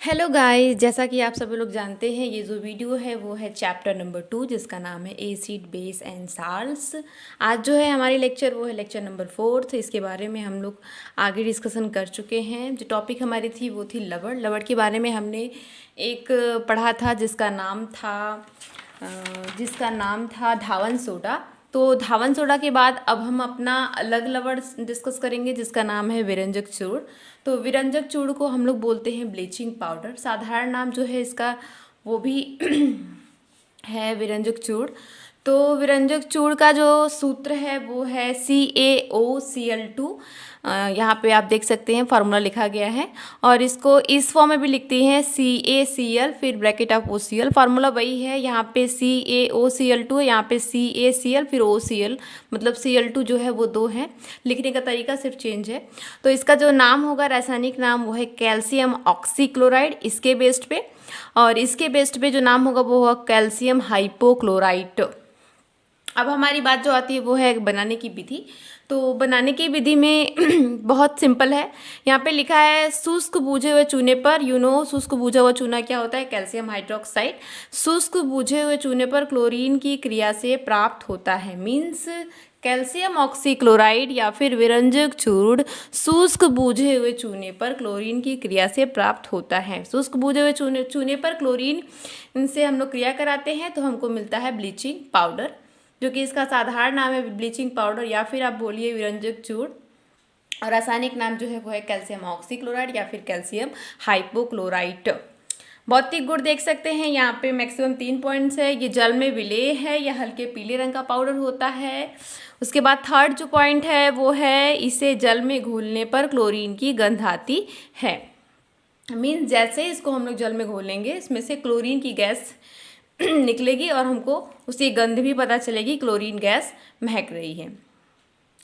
Hello guys, जैसा कि आप सभी लोग जानते हैं ये जो वीडियो है वो है चैप्टर नंबर 2 जिसका नाम है एसिड बेस एंड साल्ट्स। आज जो है हमारी लेक्चर वो है लेक्चर नंबर 4। इसके बारे में हम लोग आगे डिस्कशन कर चुके हैं। जो टॉपिक हमारी थी वो थी लवण। लवण के बारे में हमने एक पढ़ा था जिसका नाम था धावन सोडा। तो धावन सोडा के बाद अब हम अपना अलग लवण डिस्कस करेंगे जिसका नाम है विरंजक चूर्ण। तो विरंजक चूर्ण को हम लोग बोलते हैं ब्लीचिंग पाउडर। साधारण नाम जो है इसका वो भी है विरंजक चूर्ण। तो विरंजक चूर्ण का जो सूत्र है वो है CaOCl2। यहाँ पे आप देख सकते हैं फार्मूला लिखा गया है और इसको इस फॉर्म में भी लिखते हैं CaCl फिर ब्रैकेट ऑफ OCl। फार्मूला वही है, यहाँ पे CaOCl2 है, यहाँ पे CaCl फिर OCl, मतलब Cl2 जो है वो 2 है। लिखने का तरीका सिर्फ चेंज है। तो इसका जो नाम होगा रासायनिक नाम वो है कैल्शियम ऑक्सीक्लोराइड इसके बेस्ड पे, और इसके बेस्ड पे जो नाम होगा वो होगा कैल्शियम हाइपोक्लोराइट। अब हमारी बात जो आती है वो है बनाने की विधि। तो बनाने की विधि में बहुत सिंपल है। यहाँ पे लिखा है शुष्क बूझे हुए चूने पर, शुष्क बूझा हुआ चूना क्या होता है, कैल्शियम हाइड्रोक्साइड। शुष्क बूझे हुए चूने पर क्लोरीन की क्रिया से प्राप्त होता है। मीन्स कैल्शियम ऑक्सीक्लोराइड या फिर विरंजक चूर्ण शुष्क बूझे हुए चूने पर क्लोरीन की क्रिया से प्राप्त होता है। शुष्क बूझे हुए चूने पर क्लोरीन इनसे हम लोग क्रिया कराते हैं तो हमको मिलता है ब्लीचिंग पाउडर, जो कि इसका साधारण नाम है ब्लीचिंग पाउडर या फिर आप बोलिए विरंजक चूर्ण। और रासायनिक नाम जो है वो है कैल्शियम ऑक्सीक्लोराइड या फिर कैल्शियम हाइपोक्लोराइट। भौतिक गुण देख सकते हैं यहाँ पे मैक्सिमम 3 पॉइंट्स है। ये जल में विलेय है, यह हल्के पीले रंग का पाउडर होता है। उसके बाद थर्ड जो पॉइंट है वो है इसे जल में घोलने पर क्लोरीन की गंध आती है। मीन्स जैसे इसको हम लोग जल में घोलेंगे इसमें से क्लोरीन की गैस निकलेगी और हमको उसकी गंध भी पता चलेगी, क्लोरीन गैस महक रही है।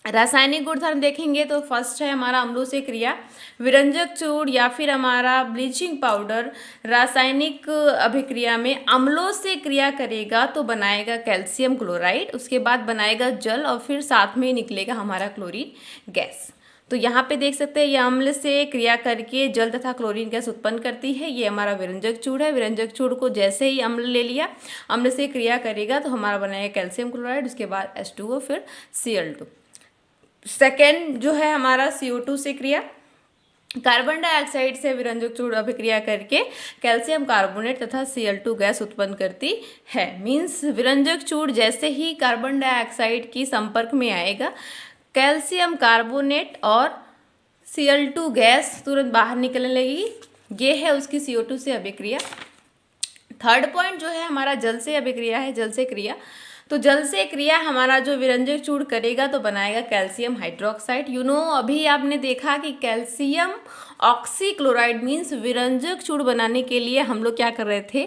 रासायनिक गुणधर्म देखेंगे तो फर्स्ट है हमारा अम्लों से क्रिया। विरंजक चूर्ण या फिर हमारा ब्लीचिंग पाउडर रासायनिक अभिक्रिया में अम्लों से क्रिया करेगा तो बनाएगा कैल्शियम क्लोराइड, उसके बाद बनाएगा जल और फिर साथ में निकलेगा हमारा क्लोरीन गैस। तो यहाँ पे देख सकते हैं ये अम्ल से क्रिया करके जल तथा क्लोरीन गैस उत्पन्न करती है। ये हमारा विरंजक चूर्ण है। विरंजक चूर्ण को जैसे ही अम्ल ले लिया, अम्ल से क्रिया करेगा तो हमारा बनाएगा कैल्शियम क्लोराइड, उसके बाद H2O फिर Cl2। सेकेंड जो है हमारा CO2 से क्रिया। कार्बन डाइऑक्साइड से विरंजक चूर्ण अभिक्रिया करके कैल्शियम कार्बोनेट तथा Cl2 गैस उत्पन्न करती है। मीन्स विरंजक चूर्ण जैसे ही कार्बन डाइऑक्साइड की संपर्क में आएगा, कैल्शियम कार्बोनेट और Cl2 गैस तुरंत बाहर निकलने लगेगी। ये है उसकी CO2 से अभिक्रिया। थर्ड पॉइंट जो है हमारा जल से अभिक्रिया है, जल से क्रिया। तो जल से क्रिया हमारा जो विरंजक चूर्ण करेगा तो बनाएगा कैल्शियम हाइड्रोक्साइड। अभी आपने देखा कि कैल्शियम ऑक्सीक्लोराइड मीन्स विरंजक चूर्ण बनाने के लिए हम लोग क्या कर रहे थे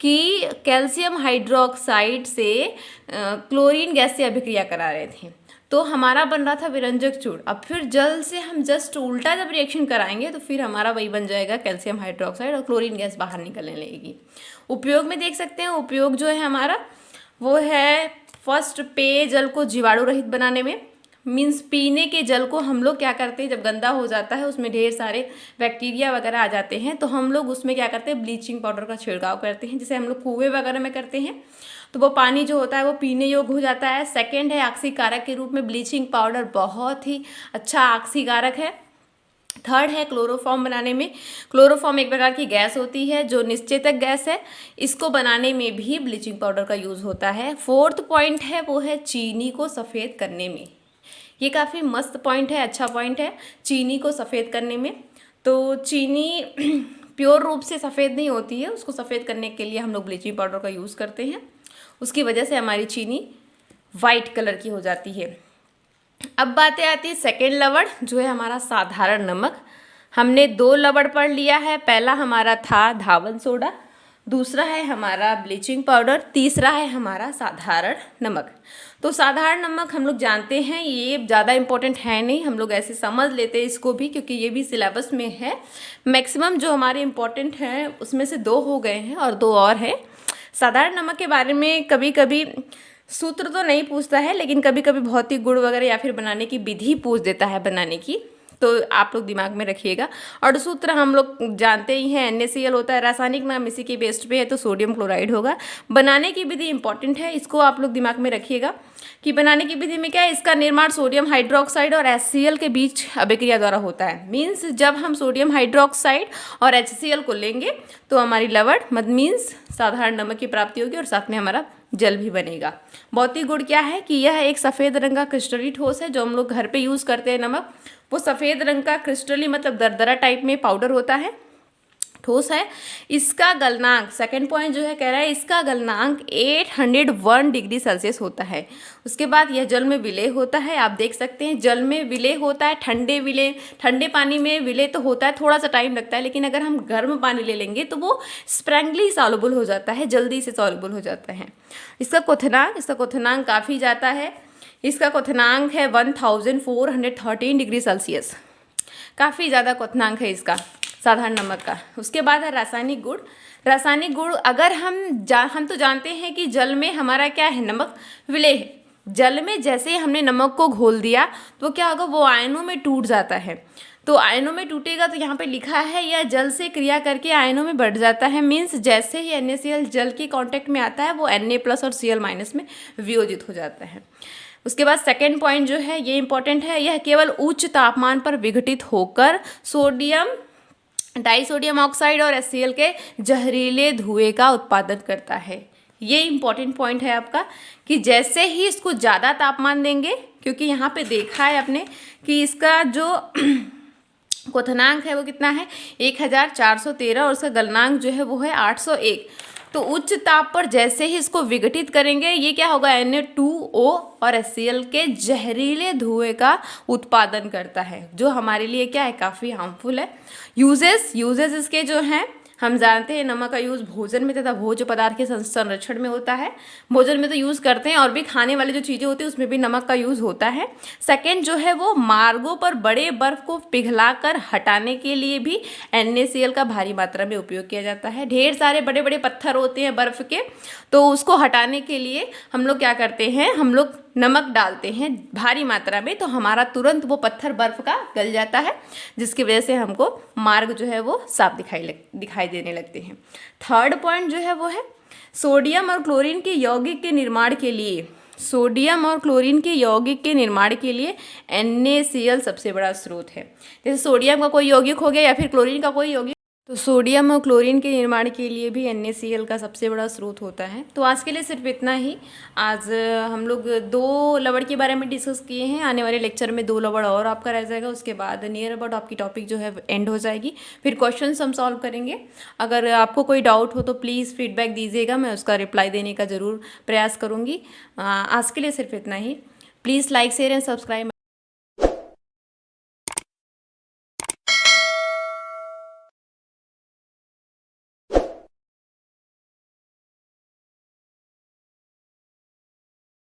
कि कैल्शियम हाइड्रोक्साइड से क्लोरीन गैस से अभिक्रिया करा रहे थे, तो हमारा बन रहा था विरंजक चूर्ण। अब फिर जल से हम जस्ट उल्टा जब रिएक्शन कराएंगे तो फिर हमारा वही बन जाएगा कैल्शियम हाइड्रोक्साइड और क्लोरीन गैस बाहर निकलने लगेगी। उपयोग में देख सकते हैं, उपयोग जो है हमारा वो है फर्स्ट पेय जल को जीवाणु रहित बनाने में। मीन्स पीने के जल को हम लोग क्या करते हैं, जब गंदा हो जाता है उसमें ढेर सारे बैक्टीरिया वगैरह आ जाते हैं तो हम लोग उसमें क्या करते हैं, ब्लीचिंग पाउडर का छिड़काव करते हैं, जैसे हम लोग कुएं वगैरह में करते हैं। तो वो पानी जो होता है वो पीने योग्य हो जाता है। सेकेंड है ऑक्सीकारक के रूप में ब्लीचिंग पाउडर बहुत ही अच्छा ऑक्सीकारक है। थर्ड है क्लोरोफॉर्म बनाने में। क्लोरोफॉर्म एक प्रकार की गैस होती है जो निश्चेतक गैस है, इसको बनाने में भी ब्लीचिंग पाउडर का यूज़ होता है। फोर्थ पॉइंट है वो है चीनी को सफ़ेद करने में। ये काफ़ी मस्त पॉइंट है, अच्छा पॉइंट है चीनी को सफ़ेद करने में। तो चीनी प्योर रूप से सफ़ेद नहीं होती है, उसको सफ़ेद करने के लिए हम लोग ब्लीचिंग पाउडर का यूज़ करते हैं, उसकी वजह से हमारी चीनी वाइट कलर की हो जाती है। अब बातें आती है सेकेंड लवण जो है हमारा साधारण नमक। हमने 2 लवण पढ़ लिया है। पहला हमारा था धावन सोडा, दूसरा है हमारा ब्लीचिंग पाउडर, तीसरा है हमारा साधारण नमक। तो साधारण नमक हम लोग जानते हैं, ये ज़्यादा इम्पोर्टेंट है नहीं, हम लोग ऐसे समझ लेते हैं इसको भी क्योंकि ये भी सिलेबस में है। मैक्सिमम जो हमारे इम्पोर्टेंट हैं उसमें से 2 हो गए हैं और 2 और हैं। साधारण नमक के बारे में कभी कभी सूत्र तो नहीं पूछता है, लेकिन कभी कभी भौतिक गुण वगैरह या फिर बनाने की विधि पूछ देता है बनाने की। तो आप लोग दिमाग में रखिएगा। और सूत्र हम लोग जानते ही हैं, NaCl होता है, रासायनिक नाम इसी के बेस्ड पे है तो सोडियम क्लोराइड होगा। बनाने की विधि इंपॉर्टेंट है, इसको आप लोग दिमाग में रखिएगा कि बनाने की विधि में क्या है, इसका निर्माण सोडियम हाइड्रोक्साइड और HCl के बीच अभिक्रिया द्वारा होता है। मीन्स जब हम सोडियम हाइड्रोक्साइड और HCl को लेंगे तो हमारी लवण मीन्स साधारण नमक की प्राप्ति होगी और साथ में हमारा जल भी बनेगा। भौतिक गुण क्या है कि यह एक सफ़ेद रंग का क्रिस्टली ठोस है, जो हम लोग घर पे यूज़ करते हैं नमक, वो सफ़ेद रंग का क्रिस्टली मतलब दरदरा टाइप में पाउडर होता है, ठोस है। इसका गलनांक, सेकंड पॉइंट जो है कह रहा है इसका गलनांक 801 डिग्री सेल्सियस होता है। उसके बाद यह जल में विलय होता है, आप देख सकते हैं जल में विलय होता है, ठंडे पानी में विलय तो होता है, थोड़ा सा टाइम लगता है, लेकिन अगर हम गर्म पानी ले लेंगे तो वो स्प्रैंगली सॉल्युबल हो जाता है, जल्दी से सॉल्युबल हो जाता है। इसका क्वथनांक काफ़ी जाता है, इसका क्वथनांक है 1413 डिग्री सेल्सियस, काफ़ी ज़्यादा क्वथनांक है इसका साधारण नमक का। उसके बाद है रासायनिक गुण। रासायनिक गुण अगर हम तो जानते हैं कि जल में हमारा क्या है, नमक विलय है। जल में जैसे ही हमने नमक को घोल दिया तो क्या होगा, वो आयनों में टूट जाता है। तो आयनों में टूटेगा तो यहाँ पे लिखा है यह जल से क्रिया करके आयनों में बढ़ जाता है। मीन्स जैसे ही NaCl जल के कांटेक्ट में आता है वो Na+ और Cl- में वियोजित हो जाता है। उसके बाद सेकेंड पॉइंट जो है ये इंपॉर्टेंट है, यह केवल उच्च तापमान पर विघटित होकर सोडियम डाइसोडियम ऑक्साइड और HCl के जहरीले धुएं का उत्पादन करता है। ये इंपॉर्टेंट पॉइंट है आपका कि जैसे ही इसको ज़्यादा तापमान देंगे, क्योंकि यहाँ पे देखा है आपने कि इसका जो क्वथनांक है वो कितना है 1413 और उसका गलनांक जो है वो है 801। तो उच्च ताप पर जैसे ही इसको विघटित करेंगे ये क्या होगा, Na2O और HCl के जहरीले धुएं का उत्पादन करता है, जो हमारे लिए क्या है, काफ़ी हार्मफुल है। यूजेस इसके जो हैं हम जानते हैं, नमक का यूज़ भोजन में तथा भोज्य पदार्थ के संरक्षण में होता है। भोजन में तो यूज़ करते हैं और भी खाने वाली जो चीज़ें होती हैं उसमें भी नमक का यूज़ होता है। सेकंड जो है वो मार्गों पर बड़े बर्फ़ को पिघलाकर हटाने के लिए भी NaCl का भारी मात्रा में उपयोग किया जाता है। ढेर सारे बड़े बड़े पत्थर होते हैं बर्फ़ के, तो उसको हटाने के लिए हम लोग क्या करते हैं, हम लोग नमक डालते हैं भारी मात्रा में, तो हमारा तुरंत वो पत्थर बर्फ़ का गल जाता है, जिसकी वजह से हमको मार्ग जो है वो साफ दिखाई देने लगते हैं। थर्ड पॉइंट जो है वो है सोडियम और क्लोरीन के यौगिक के निर्माण के लिए NaCl सबसे बड़ा स्रोत है। जैसे सोडियम का कोई यौगिक हो गया या फिर क्लोरीन का कोई यौगिक, तो सोडियम और क्लोरीन के निर्माण के लिए भी NaCl का सबसे बड़ा स्रोत होता है। तो आज के लिए सिर्फ इतना ही। आज हम लोग 2 लवण के बारे में डिस्कस किए हैं। आने वाले लेक्चर में 2 लवण और आपका रह जाएगा, उसके बाद नियर अबाउट आपकी टॉपिक जो है एंड हो जाएगी। फिर क्वेश्चंस हम सॉल्व करेंगे। अगर आपको कोई डाउट हो तो प्लीज़ फीडबैक दीजिएगा, मैं उसका रिप्लाई देने का ज़रूर प्रयास करूँगी। आज के लिए सिर्फ इतना ही। Please like share and subscribe.